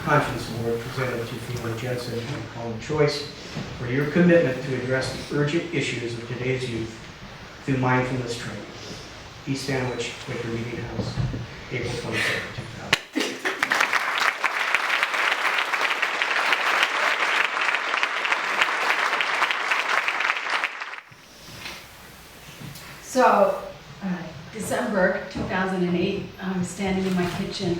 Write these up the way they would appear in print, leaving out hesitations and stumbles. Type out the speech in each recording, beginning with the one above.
Conscience Award presented to Fiona Jensen and Colin Choice for your commitment to address the urgent issues of today's youth through mindfulness training. East Sandwich, Quaker Meeting House, April 27, 2000. So, December 2008, I was standing in my kitchen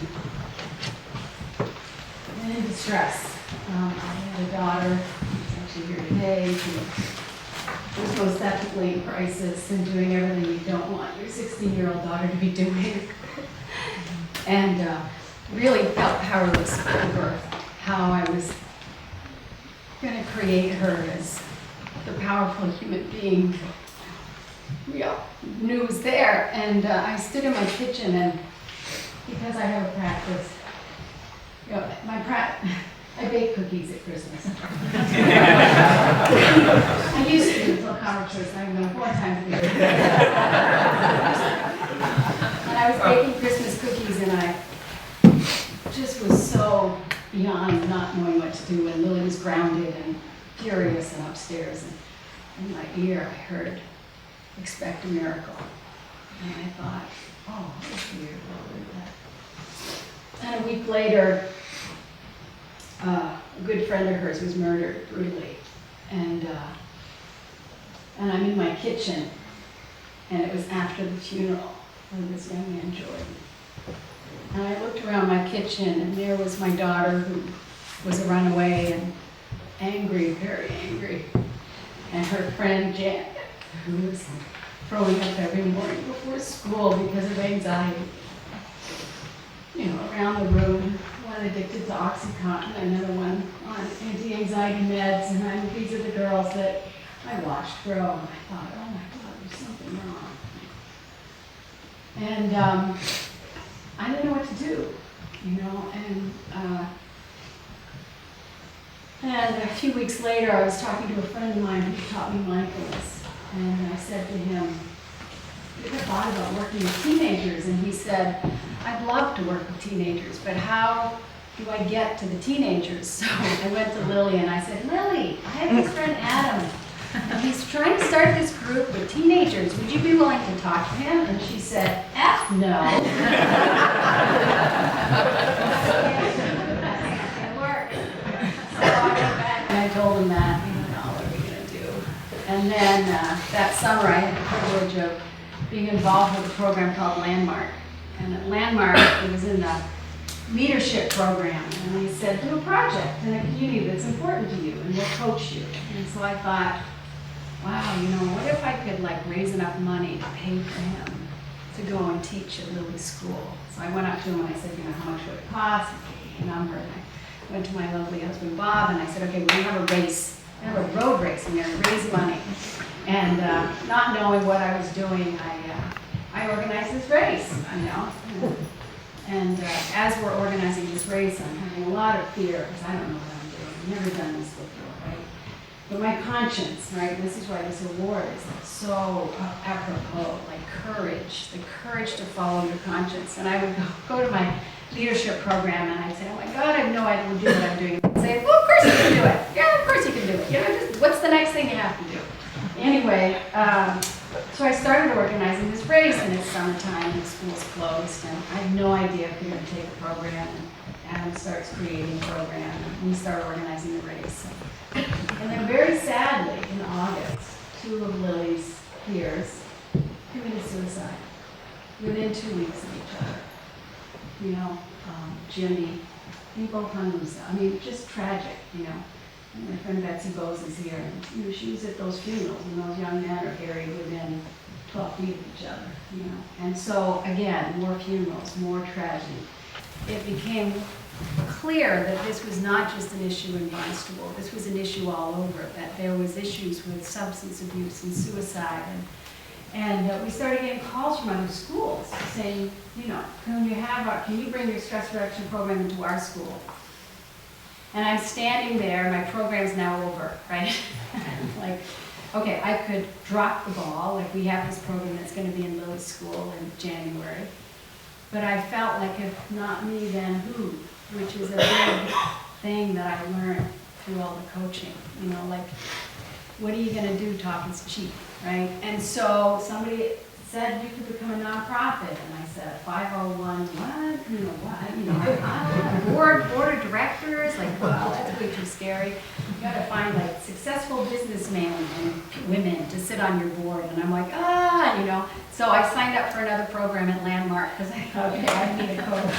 and in distress. I had a daughter, who's actually here today, who was most ethically in crisis and doing everything you don't want your 16-year-old daughter to be doing. And really felt powerless over how I was going to create her as the powerful human being we all knew was there. And I stood in my kitchen, and because I have a practice, you know, I bake cookies at Christmas. I used to until college was, I don't know, 4 times a year. And I was baking Christmas cookies, and I just was so beyond not knowing what to do, and Lily was grounded and furious and upstairs, and in my ear I heard, "Expect a miracle." And I thought, oh, that's weird, And a week later, a good friend of hers was murdered brutally. And I'm in my kitchen, and it was after the funeral of this young man, Jordan. And I looked around my kitchen, and there was my daughter, who was a runaway and angry, very angry. And her friend, Janet, who was throwing up every morning before school because of anxiety. You know, around the room, one addicted to OxyContin, another one on anti-anxiety meds, and these are the girls that I watched grow, and I thought, oh my God, there's something wrong. And I didn't know what to do, you know, and a few weeks later, I was talking to a friend of mine who taught me mindfulness, and I said to him, "You ever thought about working with teenagers?" And he said, "I'd love to work with teenagers, but how do I get to the teenagers?" So I went to Lily and I said, "Lily, I have this friend Adam, and he's trying to start this group with teenagers. Would you be willing to talk to him?" And she said, "F no." It worked. So I went back and I told him that, what are we going to do? And then that summer I had the privilege of being involved with a program called Landmark. And at Landmark, it was in the leadership program. And they said, do a project in a community that's important to you, and we'll coach you. And so I thought, wow, what if I could raise enough money to pay for him to go and teach at Lily's school? So I went up to him and I said, how much would it cost? He gave me a number, and I went to my lovely husband, Bob, and I said, okay, we're going to have a race. We're going to have a road race, and we're going to raise money. And not knowing what I was doing, I organized this race, And as we're organizing this race, I'm having a lot of fear because I don't know what I'm doing. I've never done this before, right? But my conscience, right? This is why this award is so apropos, courage, the courage to follow your conscience. And I would go to my leadership program and I'd say, oh my God, I have no idea what I'm doing. I'd say, well, of course you can do it. Yeah, of course you can do it. Just, what's the next thing you have to do? Anyway, so I started organizing this race, and it's summertime, and the school's closed, and I have no idea if we're going to take a program, and Adam starts creating a program, and we start organizing the race. And then very sadly, in August, 2 of Lily's peers committed suicide within 2 weeks of each other. Jimmy, he both hung themselves. Just tragic, And my friend Betsy Bowes is here, and she was at those funerals, and those young men are buried within 12 feet of each other, And so, again, more funerals, more tragedy. It became clear that this was not just an issue in Barnstable. This was an issue all over, that there was issues with substance abuse and suicide. And we started getting calls from other schools saying, can you bring your stress reduction program into our school? And I'm standing there, my program's now over, right? Okay, I could drop the ball, we have this program that's going to be in Lily's school in January. But I felt like if not me, then who? which is a big thing that I learned through all the coaching. You know, like, what are you going to do? Talk is cheap, right? And so somebody said you could become a nonprofit, and I said 501. What? You know what? You know, board of directors. Like, wow, that's way too scary. You got to find like successful businessmen and women to sit on your board, and I'm like, you know. So I signed up for another program at Landmark because I thought, okay, I need a coach.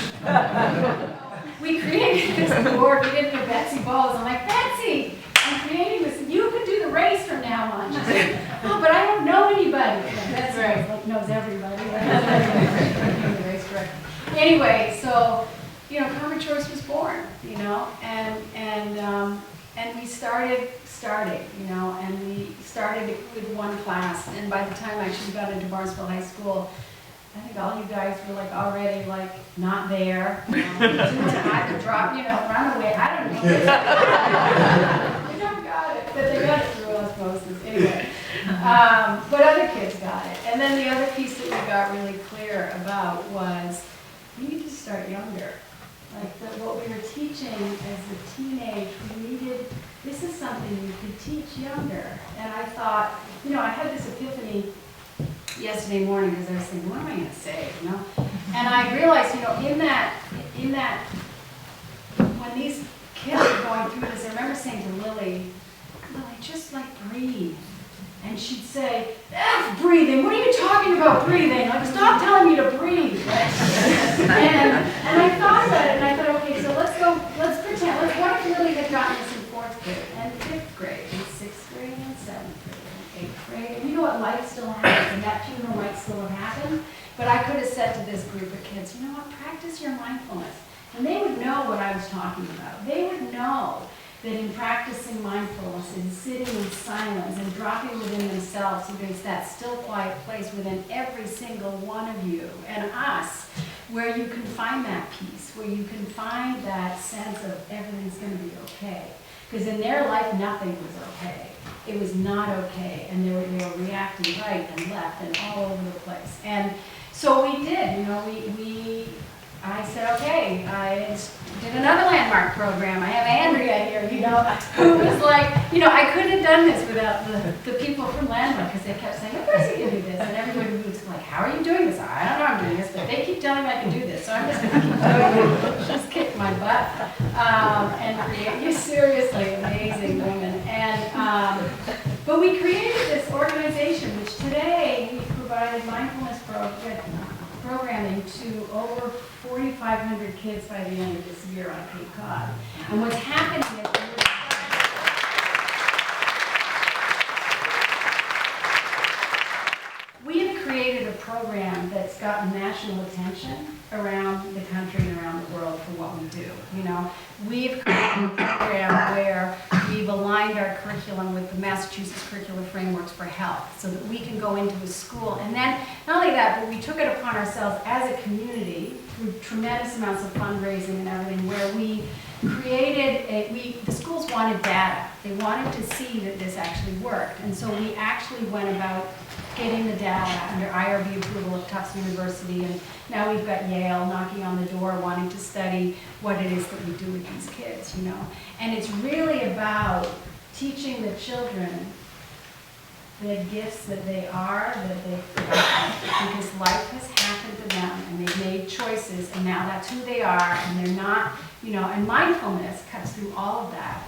We created this board. We did it with Betsy Bowles. I'm like, Betsy, I'm creating this. You could do the race from now on. She's like, oh, but I don't know anybody. That's right. Like, knows everybody. The race director. Anyway, so you know, Common Choice was born. You know, and we started, you know, and we started with one class. And by the time I actually got into Barnesville High School, I think all you guys were like already like not there. I could drop, you know, run away. I don't know. They don't got it, but they got it through osmosis anyway. But other kids got it. And then the other piece that we got really clear about was we need to start younger. Like what we were teaching as a teenage, we needed. This is something you could teach younger. And I thought, you know, I had this epiphany yesterday morning because I was thinking, what am I going to say, you know? And I realized, you know, in that, when these kids were going through this, I remember saying to Lily, just like breathe. And she'd say, F breathing, what are you talking about breathing? Like, stop telling me to breathe. Right? and I thought about it, and I thought, okay, so let's pretend, what if Lily had gotten this in 4th grade, and 5th grade, and 6th grade, and 7th grade, and 8th grade, and you know what, life still happens, and that funeral might still have happened, but I could have said to this group of kids, you know what, practice your mindfulness. And they would know what I was talking about. They would know that in practicing mindfulness and sitting in silence and dropping within themselves against that still quiet place within every single one of you and us, where you can find that peace, where you can find that sense of everything's going to be okay. Because in their life, nothing was okay. It was not okay, and they were reacting right and left and all over the place. And so we did, you know, I said, okay, I did another Landmark program. I have Andrea here, you know, who was like, you know, I couldn't have done this without the people from Landmark, because they kept saying, of course you can do this. And everybody was like, how are you doing this? I don't know I'm doing this, but they keep telling me I can do this, so I'm just going to keep doing it. Just kick my butt. And create, you're seriously amazing woman. And, but we created this organization, which today we provided mindfulness programming to over 4,500 kids by the end of this year on Cape Cod. And what's happening is we have created a program that's gotten national attention around the country and around the world for what we do. You know, we've created a program where we've aligned our curriculum with the Massachusetts Curricular Frameworks for Health so that we can go into a school. And then, not only that, but we took it upon ourselves as a community through tremendous amounts of fundraising and everything, where we created the schools wanted data. They wanted to see that this actually worked. And so we actually went about getting the data under IRB approval of Tufts University, and now we've got Yale knocking on the door wanting to study what it is that we do with these kids, you know. And it's really about teaching the children the gifts that they are, that they've got, because life has happened to them, and they've made choices, and now that's who they are, and they're not, you know, and mindfulness cuts through all of that.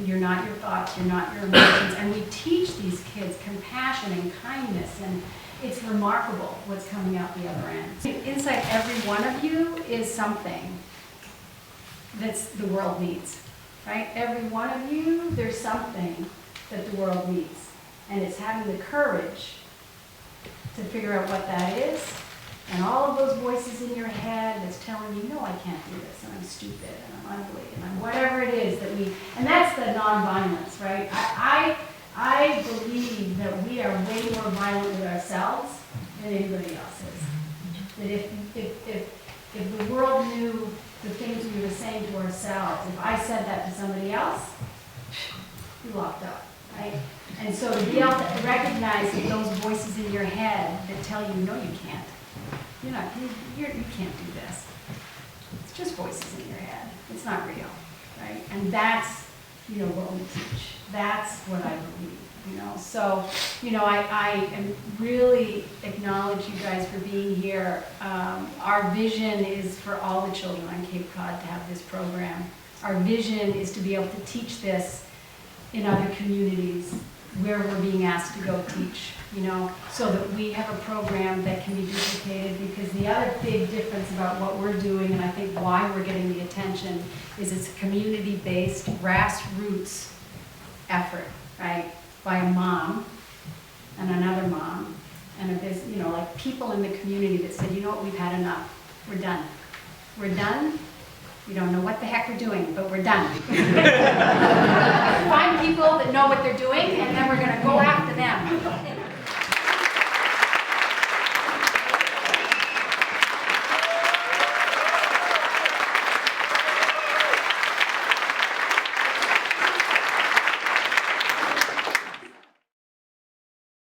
You're not your thoughts, you're not your emotions, and we teach these kids compassion and kindness, and it's remarkable what's coming out the other end. Inside every one of you is something that the world needs, right? Every one of you, there's something that the world needs, and it's having the courage to figure out what that is, and all of those voices in your head that's telling you, no, I can't do this, and I'm stupid, and I'm ugly, and I'm whatever it is that we, and that's the nonviolence, right? I believe that we are way more violent with ourselves than anybody else is. That if the world knew the things we were saying to ourselves, if I said that to somebody else, you're locked up, right? And so to be able to recognize those voices in your head that tell you, no, you can't. You can't do this. It's It's just voices in your head. It's not real, right? And that's, what we teach. That's what I believe, So, I am really acknowledge you guys for being here. Our vision is for all the children on Cape Cod to have this program. Our vision is to be able to teach this in other communities where we're being asked to go teach, so that we have a program that can be duplicated, because the other big difference about what we're doing, and I think why we're getting the attention, is it's a community-based, grassroots effort, right? By a mom and another mom and a business, like people in the community that said, we've had enough, we're done. We're done. We don't know what the heck we're doing, but we're done.